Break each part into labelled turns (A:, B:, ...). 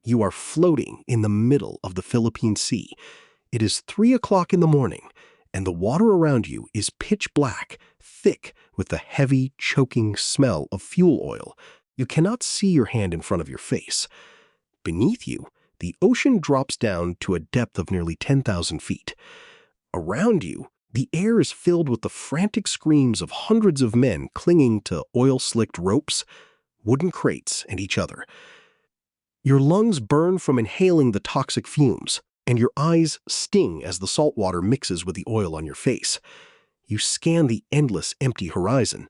A: You are floating in the middle of the Philippine Sea. It is 3 o'clock in the morning, and the water around you is pitch black, thick with the heavy, choking smell of fuel oil. You cannot see your hand in front of your face. Beneath you, the ocean drops down to a depth of nearly 10,000 feet. Around you, the air is filled with the frantic screams of hundreds of men clinging to oil-slicked ropes, wooden crates, and each other. Your lungs burn from inhaling the toxic fumes, and your eyes sting as the salt water mixes with the oil on your face. You scan the endless, empty horizon,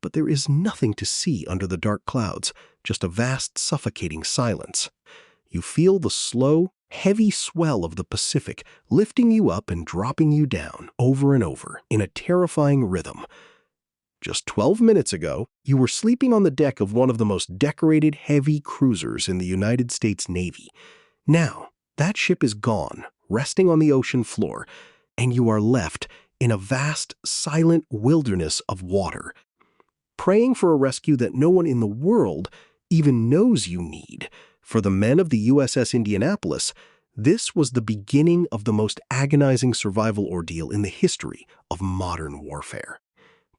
A: but there is nothing to see under the dark clouds, just a vast, suffocating silence. You feel the slow, heavy swell of the Pacific lifting you up and dropping you down over and over in a terrifying rhythm. Just 12 minutes ago, you were sleeping on the deck of one of the most decorated heavy cruisers in the United States Navy. Now, that ship is gone, resting on the ocean floor, and you are left in a vast, silent wilderness of water, praying for a rescue that no one in the world even knows you need. For the men of the USS Indianapolis, this was the beginning of the most agonizing survival ordeal in the history of modern warfare.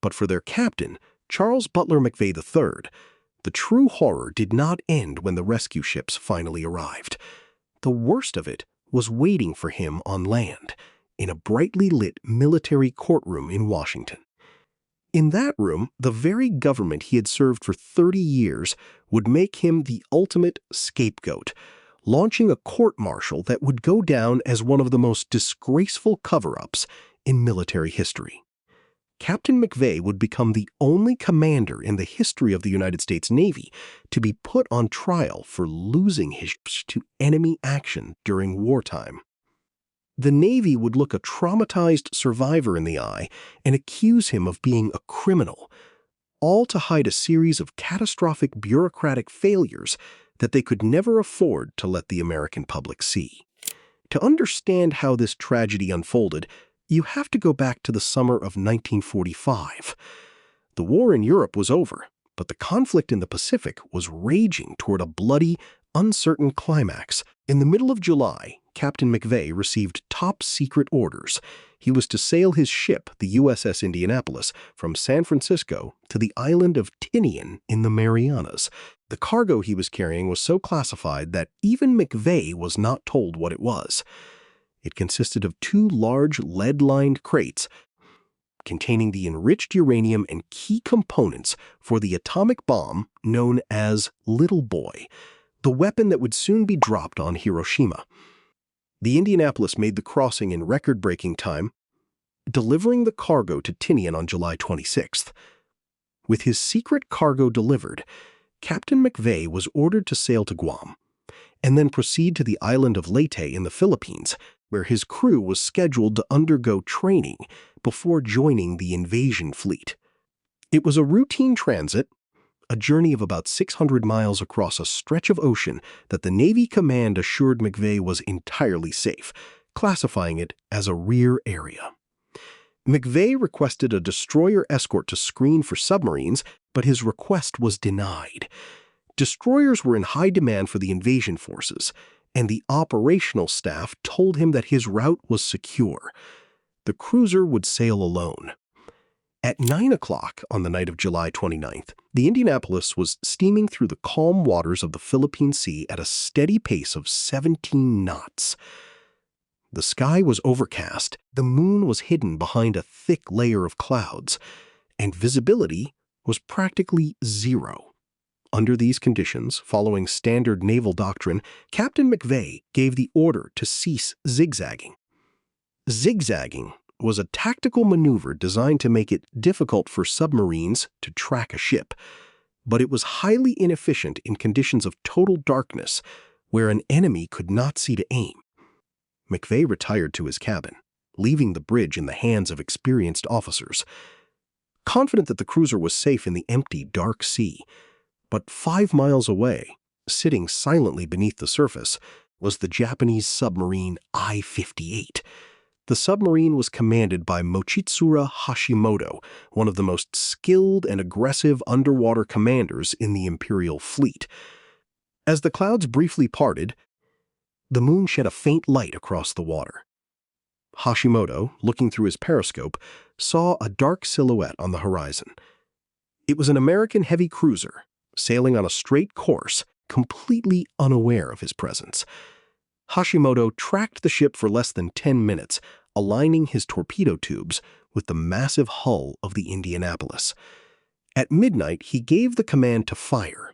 A: But for their captain, Charles Butler McVeigh III, the true horror did not end when the rescue ships finally arrived. The worst of it was waiting for him on land, in a brightly lit military courtroom in Washington. In that room, the very government he had served for 30 years would make him the ultimate scapegoat, launching a court-martial that would go down as one of the most disgraceful cover-ups in military history. Captain McVeigh would become the only commander in the history of the United States Navy to be put on trial for losing his ships to enemy action during wartime. The Navy would look a traumatized survivor in the eye and accuse him of being a criminal, all to hide a series of catastrophic bureaucratic failures that they could never afford to let the American public see. To understand how this tragedy unfolded, you have to go back to the summer of 1945. The war in Europe was over, but the conflict in the Pacific was raging toward a bloody, uncertain climax. In the middle of July, Captain McVeigh received top-secret orders. He was to sail his ship, the USS Indianapolis, from San Francisco to the island of Tinian in the Marianas. The cargo he was carrying was so classified that even McVeigh was not told what it was. It consisted of 2 large lead-lined crates containing the enriched uranium and key components for the atomic bomb known as Little Boy, the weapon that would soon be dropped on Hiroshima. The Indianapolis made the crossing in record-breaking time, delivering the cargo to Tinian on July 26th. With his secret cargo delivered, Captain McVeigh was ordered to sail to Guam and then proceed to the island of Leyte in the Philippines, where his crew was scheduled to undergo training before joining the invasion fleet. It was a routine transit, a journey of about 600 miles across a stretch of ocean that the Navy command assured McVeigh was entirely safe, classifying it as a rear area. McVeigh requested a destroyer escort to screen for submarines, but his request was denied. Destroyers were in high demand for the invasion forces, and the operational staff told him that his route was secure. The cruiser would sail alone. At 9 o'clock on the night of July 29th, the Indianapolis was steaming through the calm waters of the Philippine Sea at a steady pace of 17 knots. The sky was overcast, the moon was hidden behind a thick layer of clouds, and visibility was practically zero. Under these conditions, following standard naval doctrine, Captain McVeigh gave the order to cease zigzagging. Zigzagging was a tactical maneuver designed to make it difficult for submarines to track a ship, but it was highly inefficient in conditions of total darkness where an enemy could not see to aim. McVeigh retired to his cabin, leaving the bridge in the hands of experienced officers. Confident that the cruiser was safe in the empty, dark sea, but 5 miles away, sitting silently beneath the surface, was the Japanese submarine I-58. The submarine was commanded by Mochitsura Hashimoto, one of the most skilled and aggressive underwater commanders in the Imperial fleet. As the clouds briefly parted, the moon shed a faint light across the water. Hashimoto, looking through his periscope, saw a dark silhouette on the horizon. It was an American heavy cruiser, sailing on a straight course, completely unaware of his presence. Hashimoto tracked the ship for less than 10 minutes, aligning his torpedo tubes with the massive hull of the Indianapolis. At midnight, he gave the command to fire.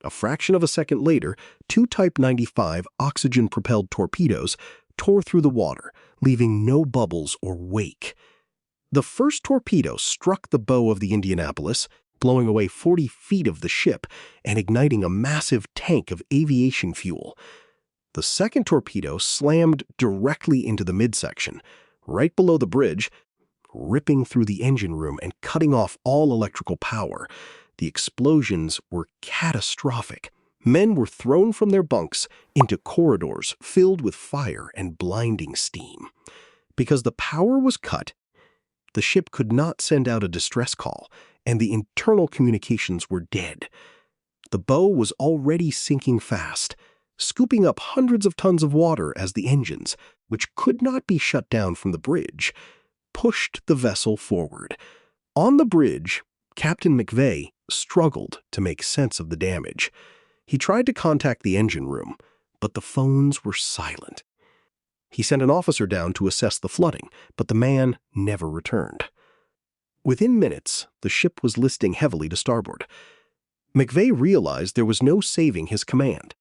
A: A fraction of a second later, 2 Type 95 oxygen-propelled torpedoes tore through the water, leaving no bubbles or wake. The first torpedo struck the bow of the Indianapolis, blowing away 40 feet of the ship and igniting a massive tank of aviation fuel. The second torpedo slammed directly into the midsection, right below the bridge, ripping through the engine room and cutting off all electrical power. The explosions were catastrophic. Men were thrown from their bunks into corridors filled with fire and blinding steam. Because the power was cut, the ship could not send out a distress call, and the internal communications were dead. The bow was already sinking fast, scooping up hundreds of tons of water as the engines, which could not be shut down from the bridge, pushed the vessel forward. On the bridge, Captain McVeigh struggled to make sense of the damage. He tried to contact the engine room, but the phones were silent. He sent an officer down to assess the flooding, but the man never returned. Within minutes, the ship was listing heavily to starboard. McVeigh realized there was no saving his command.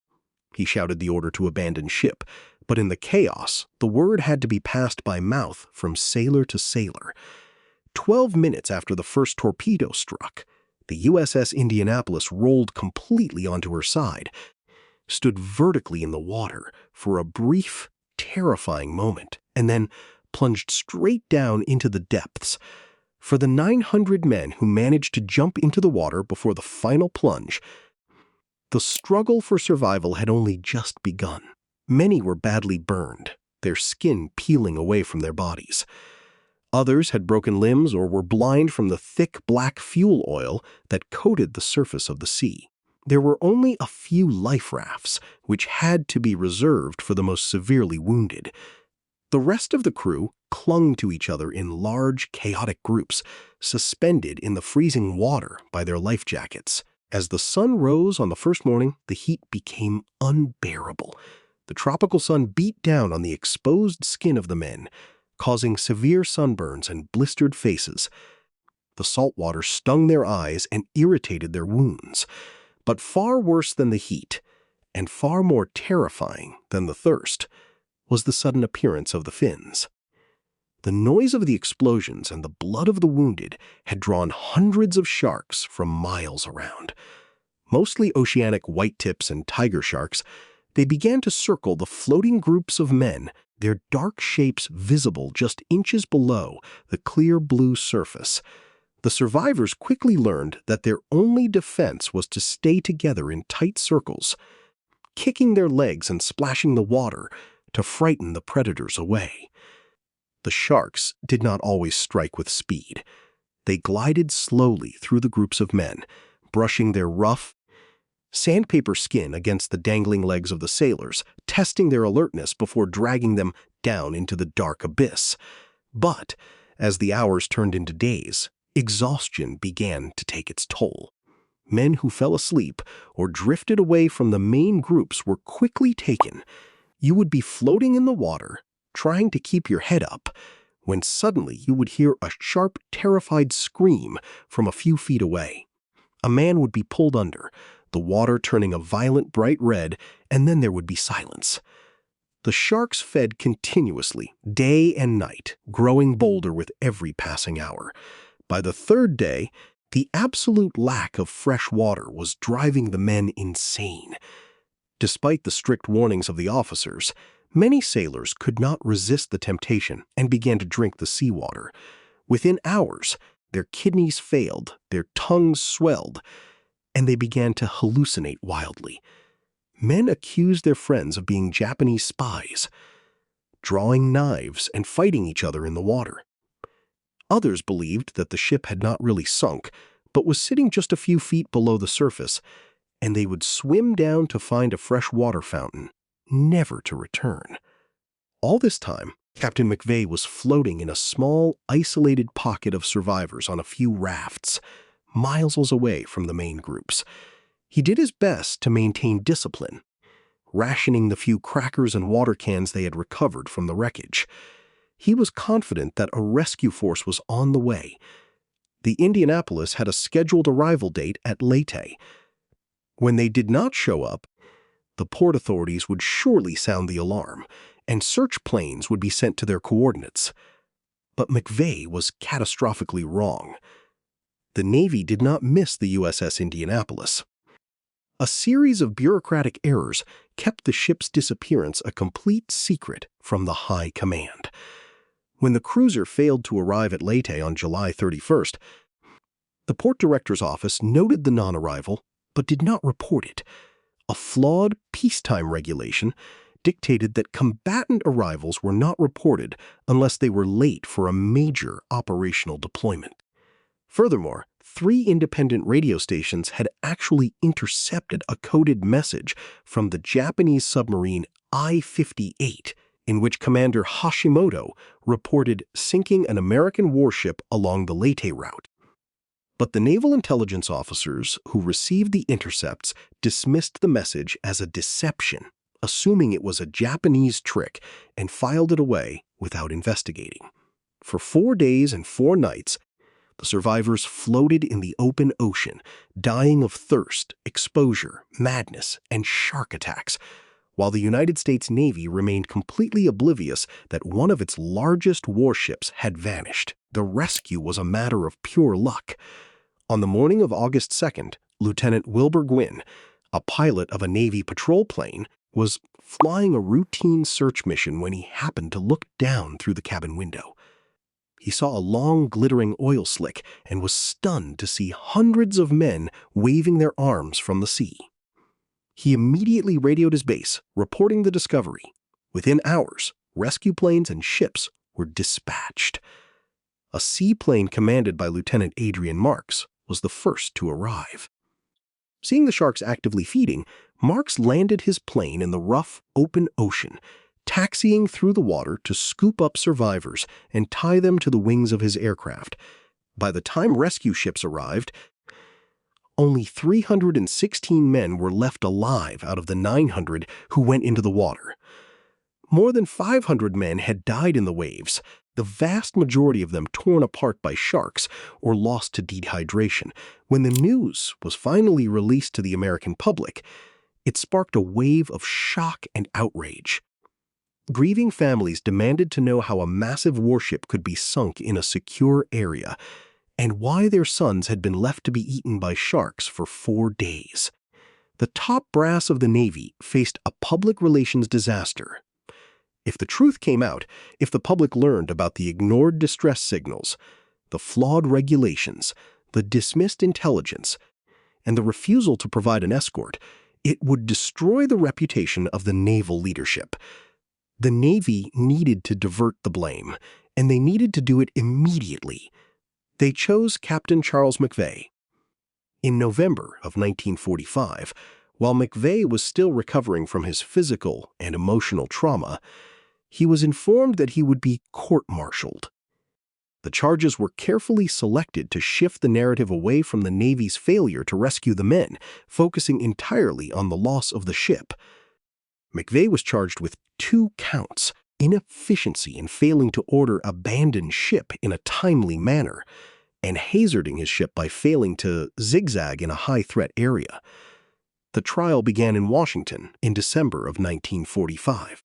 A: He shouted the order to abandon ship, but in the chaos, the word had to be passed by mouth from sailor to sailor. 12 minutes after the first torpedo struck, the USS Indianapolis rolled completely onto her side, stood vertically in the water for a brief, terrifying moment, and then plunged straight down into the depths. For the 900 men who managed to jump into the water before the final plunge, the struggle for survival had only just begun. Many were badly burned, their skin peeling away from their bodies. Others had broken limbs or were blind from the thick black fuel oil that coated the surface of the sea. There were only a few life rafts, which had to be reserved for the most severely wounded. The rest of the crew clung to each other in large, chaotic groups, suspended in the freezing water by their life jackets. As the sun rose on the first morning, the heat became unbearable. The tropical sun beat down on the exposed skin of the men, causing severe sunburns and blistered faces. The salt water stung their eyes and irritated their wounds. But far worse than the heat, and far more terrifying than the thirst, was the sudden appearance of the fins. The noise of the explosions and the blood of the wounded had drawn hundreds of sharks from miles around. Mostly oceanic whitetips and tiger sharks, they began to circle the floating groups of men, their dark shapes visible just inches below the clear blue surface. The survivors quickly learned that their only defense was to stay together in tight circles, kicking their legs and splashing the water to frighten the predators away. The sharks did not always strike with speed. They glided slowly through the groups of men, brushing their rough, sandpaper skin against the dangling legs of the sailors, testing their alertness before dragging them down into the dark abyss. But, as the hours turned into days, exhaustion began to take its toll. Men who fell asleep or drifted away from the main groups were quickly taken. You would be floating in the water, trying to keep your head up, when suddenly you would hear a sharp, terrified scream from a few feet away. A man would be pulled under, the water turning a violent bright red, and then there would be silence. The sharks fed continuously, day and night, growing bolder with every passing hour. By the third day, the absolute lack of fresh water was driving the men insane. Despite the strict warnings of the officers, many sailors could not resist the temptation and began to drink the seawater. Within hours, their kidneys failed, their tongues swelled, and they began to hallucinate wildly. Men accused their friends of being Japanese spies, drawing knives and fighting each other in the water. Others believed that the ship had not really sunk, but was sitting just a few feet below the surface, and they would swim down to find a fresh water fountain, never to return. All this time, Captain McVeigh was floating in a small, isolated pocket of survivors on a few rafts, miles away from the main groups. He did his best to maintain discipline, rationing the few crackers and water cans they had recovered from the wreckage. He was confident that a rescue force was on the way. The Indianapolis had a scheduled arrival date at Leyte. When they did not show up, the port authorities would surely sound the alarm, and search planes would be sent to their coordinates. But McVeigh was catastrophically wrong. The Navy did not miss the USS Indianapolis. A series of bureaucratic errors kept the ship's disappearance a complete secret from the high command. When the cruiser failed to arrive at Leyte on July 31st, the port director's office noted the non-arrival but did not report it. A flawed peacetime regulation dictated that combatant arrivals were not reported unless they were late for a major operational deployment. Furthermore, 3 independent radio stations had actually intercepted a coded message from the Japanese submarine I-58, in which Commander Hashimoto reported sinking an American warship along the Leyte route. But the naval intelligence officers who received the intercepts dismissed the message as a deception, assuming it was a Japanese trick, and filed it away without investigating. For 4 days and 4 nights, the survivors floated in the open ocean, dying of thirst, exposure, madness, and shark attacks, while the United States Navy remained completely oblivious that one of its largest warships had vanished. The rescue was a matter of pure luck. On the morning of August 2nd, Lieutenant Wilbur Gwynn, a pilot of a Navy patrol plane, was flying a routine search mission when he happened to look down through the cabin window. He saw a long, glittering oil slick and was stunned to see hundreds of men waving their arms from the sea. He immediately radioed his base, reporting the discovery. Within hours, rescue planes and ships were dispatched. A seaplane commanded by Lieutenant Adrian Marks was the first to arrive. Seeing the sharks actively feeding, Marks landed his plane in the rough, open ocean, taxiing through the water to scoop up survivors and tie them to the wings of his aircraft. By the time rescue ships arrived, only 316 men were left alive out of the 900 who went into the water. More than 500 men had died in the waves, the vast majority of them torn apart by sharks or lost to dehydration. When the news was finally released to the American public, it sparked a wave of shock and outrage. Grieving families demanded to know how a massive warship could be sunk in a secure area, and why their sons had been left to be eaten by sharks for 4 days. The top brass of the Navy faced a public relations disaster. If the truth came out, if the public learned about the ignored distress signals, the flawed regulations, the dismissed intelligence, and the refusal to provide an escort, it would destroy the reputation of the naval leadership. The Navy needed to divert the blame, and they needed to do it immediately. They chose Captain Charles McVeigh. In November of 1945, while McVeigh was still recovering from his physical and emotional trauma, he was informed that he would be court-martialed. The charges were carefully selected to shift the narrative away from the Navy's failure to rescue the men, focusing entirely on the loss of the ship. McVeigh was charged with 2 counts: inefficiency in failing to order abandoned ship in a timely manner, and hazarding his ship by failing to zigzag in a high-threat area. The trial began in Washington in December of 1945.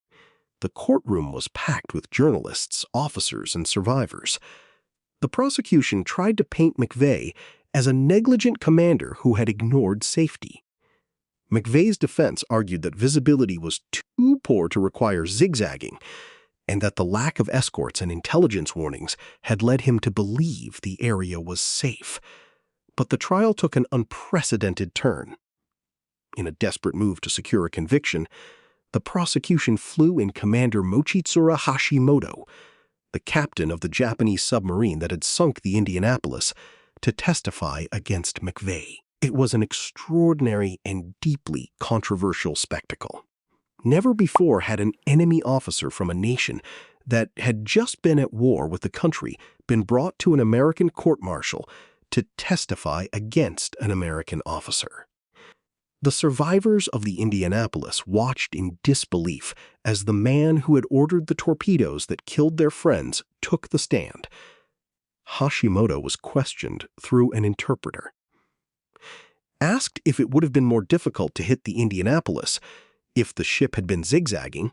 A: The courtroom was packed with journalists, officers, and survivors. The prosecution tried to paint McVeigh as a negligent commander who had ignored safety. McVeigh's defense argued that visibility was too poor to require zigzagging, and that the lack of escorts and intelligence warnings had led him to believe the area was safe. But the trial took an unprecedented turn. In a desperate move to secure a conviction, the prosecution flew in Commander Mochitsura Hashimoto, the captain of the Japanese submarine that had sunk the Indianapolis, to testify against McVeigh. It was an extraordinary and deeply controversial spectacle. Never before had an enemy officer from a nation that had just been at war with the country been brought to an American court-martial to testify against an American officer. The survivors of the Indianapolis watched in disbelief as the man who had ordered the torpedoes that killed their friends took the stand. Hashimoto was questioned through an interpreter. Asked if it would have been more difficult to hit the Indianapolis if the ship had been zigzagging,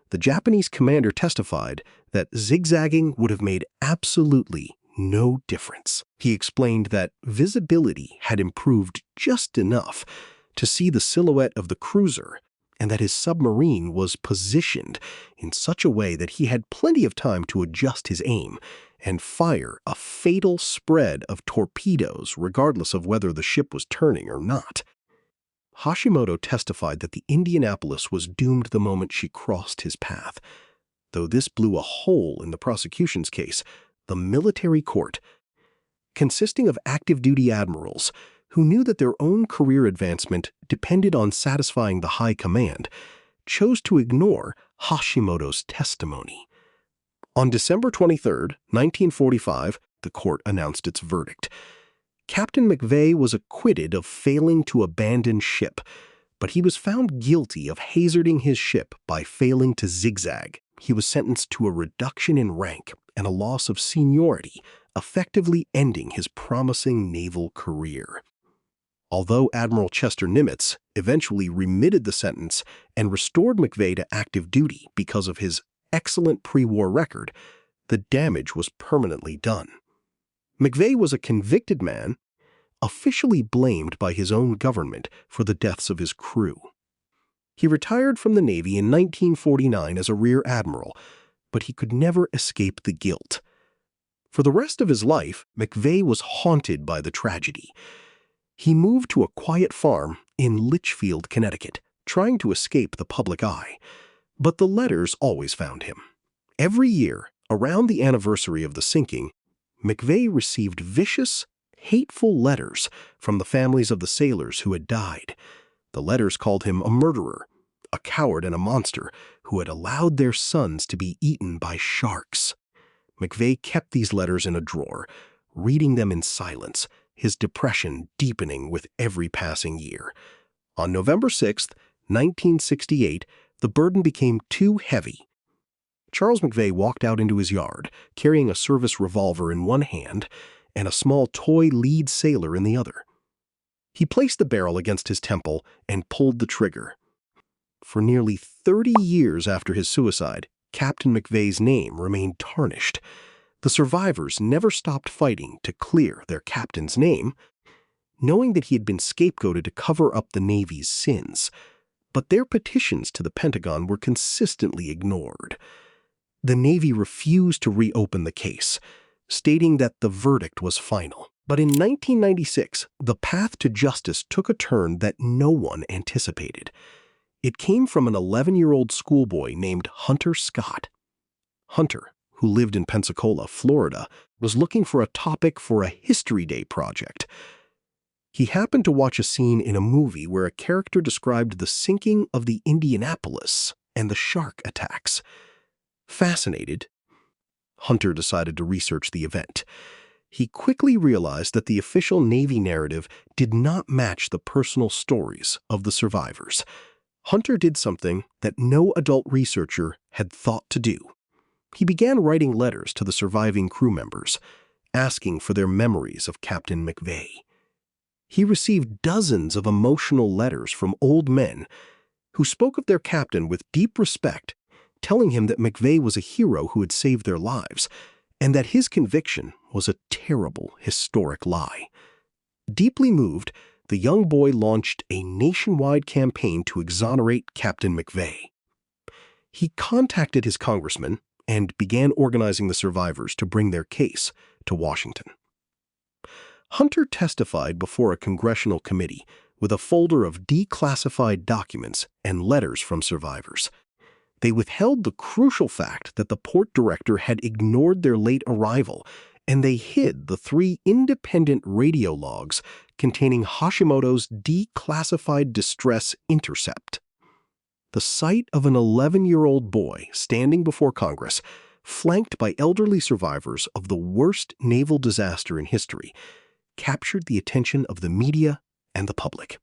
A: the Japanese commander testified that zigzagging would have made absolutely no difference. He explained that visibility had improved just enough to see the silhouette of the cruiser and that his submarine was positioned in such a way that he had plenty of time to adjust his aim and fire a fatal spread of torpedoes regardless of whether the ship was turning or not. Hashimoto testified that the Indianapolis was doomed the moment she crossed his path. Though this blew a hole in the prosecution's case, the military court, consisting of active-duty admirals who knew that their own career advancement depended on satisfying the high command, chose to ignore Hashimoto's testimony. On December 23, 1945, the court announced its verdict. Captain McVeigh was acquitted of failing to abandon ship, but he was found guilty of hazarding his ship by failing to zigzag. He was sentenced to a reduction in rank and a loss of seniority, effectively ending his promising naval career. Although Admiral Chester Nimitz eventually remitted the sentence and restored McVeigh to active duty because of his excellent pre-war record, the damage was permanently done. McVeigh was a convicted man, officially blamed by his own government for the deaths of his crew. He retired from the Navy in 1949 as a rear admiral, but he could never escape the guilt. For the rest of his life, McVeigh was haunted by the tragedy. He moved to a quiet farm in Litchfield, Connecticut, trying to escape the public eye. But the letters always found him. Every year, around the anniversary of the sinking, McVeigh received vicious, hateful letters from the families of the sailors who had died. The letters called him a murderer, a coward and a monster who had allowed their sons to be eaten by sharks. McVeigh kept these letters in a drawer, reading them in silence, his depression deepening with every passing year. On November 6, 1968, the burden became too heavy. Charles McVeigh walked out into his yard, carrying a service revolver in one hand and a small toy lead sailor in the other. He placed the barrel against his temple and pulled the trigger. For nearly 30 years after his suicide, Captain McVeigh's name remained tarnished. The survivors never stopped fighting to clear their captain's name, knowing that he had been scapegoated to cover up the Navy's sins. But their petitions to the Pentagon were consistently ignored. The Navy refused to reopen the case, stating that the verdict was final. But in 1996, the path to justice took a turn that no one anticipated. It came from an 11-year-old schoolboy named Hunter Scott. Hunter, who lived in Pensacola, Florida, was looking for a topic for a History Day project. He happened to watch a scene in a movie where a character described the sinking of the Indianapolis and the shark attacks. Fascinated, Hunter decided to research the event. He quickly realized that the official Navy narrative did not match the personal stories of the survivors. Hunter did something that no adult researcher had thought to do. He began writing letters to the surviving crew members, asking for their memories of Captain McVeigh. He received dozens of emotional letters from old men who spoke of their captain with deep respect, telling him that McVeigh was a hero who had saved their lives, and that his conviction was a terrible, historic lie. Deeply moved, the young boy launched a nationwide campaign to exonerate Captain McVeigh. He contacted his congressman and began organizing the survivors to bring their case to Washington. Hunter testified before a congressional committee with a folder of declassified documents and letters from survivors. They withheld the crucial fact that the port director had ignored their late arrival and they hid the 3 independent radio logs containing Hashimoto's declassified distress intercept. The sight of an 11-year-old boy standing before Congress, flanked by elderly survivors of the worst naval disaster in history, captured the attention of the media and the public.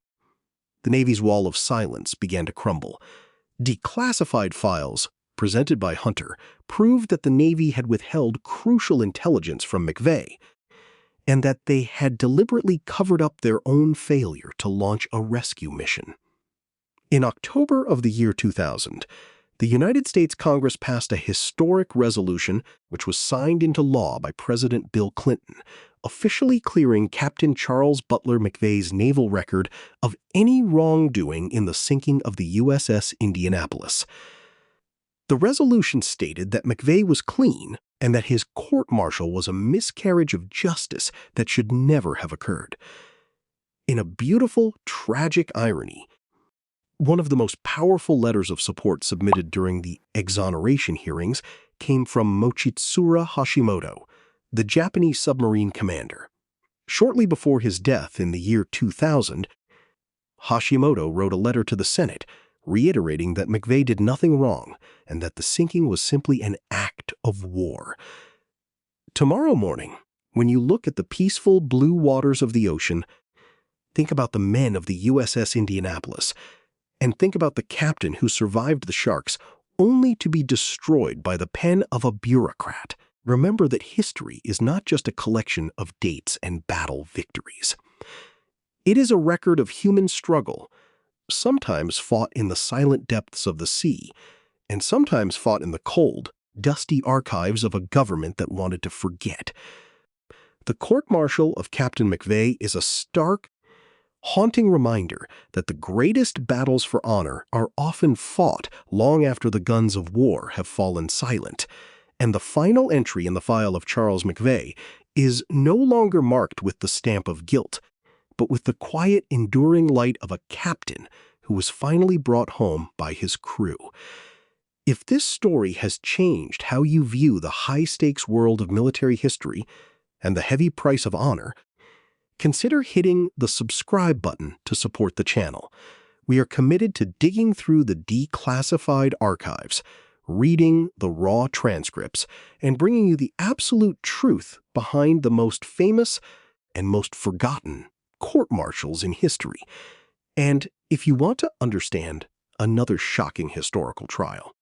A: The Navy's wall of silence began to crumble. Declassified files, presented by Hunter, proved that the Navy had withheld crucial intelligence from McVeigh, and that they had deliberately covered up their own failure to launch a rescue mission. In October of the year 2000, the United States Congress passed a historic resolution which was signed into law by President Bill Clinton, officially clearing Captain Charles Butler McVeigh's naval record of any wrongdoing in the sinking of the USS Indianapolis. The resolution stated that McVeigh was clean and that his court-martial was a miscarriage of justice that should never have occurred. In a beautiful, tragic irony, one of the most powerful letters of support submitted during the exoneration hearings came from Mochitsura Hashimoto, the Japanese submarine commander. Shortly before his death in the year 2000, Hashimoto wrote a letter to the Senate reiterating that McVeigh did nothing wrong and that the sinking was simply an act of war. Tomorrow morning, when you look at the peaceful blue waters of the ocean, think about the men of the USS Indianapolis, and think about the captain who survived the sharks only to be destroyed by the pen of a bureaucrat. Remember that history is not just a collection of dates and battle victories. It is a record of human struggle, sometimes fought in the silent depths of the sea, and sometimes fought in the cold, dusty archives of a government that wanted to forget. The court-martial of Captain McVeigh is a stark, haunting reminder that the greatest battles for honor are often fought long after the guns of war have fallen silent, and the final entry in the file of Charles McVeigh is no longer marked with the stamp of guilt, but with the quiet, enduring light of a captain who was finally brought home by his crew. If this story has changed how you view the high-stakes world of military history and the heavy price of honor, consider hitting the subscribe button to support the channel. We are committed to digging through the declassified archives, reading the raw transcripts, and bringing you the absolute truth behind the most famous and most forgotten court-martials in history. And if you want to understand another shocking historical trial,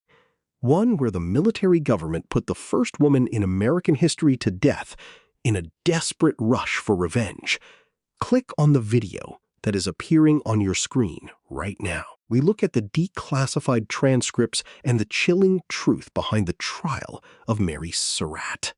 A: one where the military government put the first woman in American history to death in a desperate rush for revenge, click on the video that is appearing on your screen right now. We look at the declassified transcripts and the chilling truth behind the trial of Mary Surratt.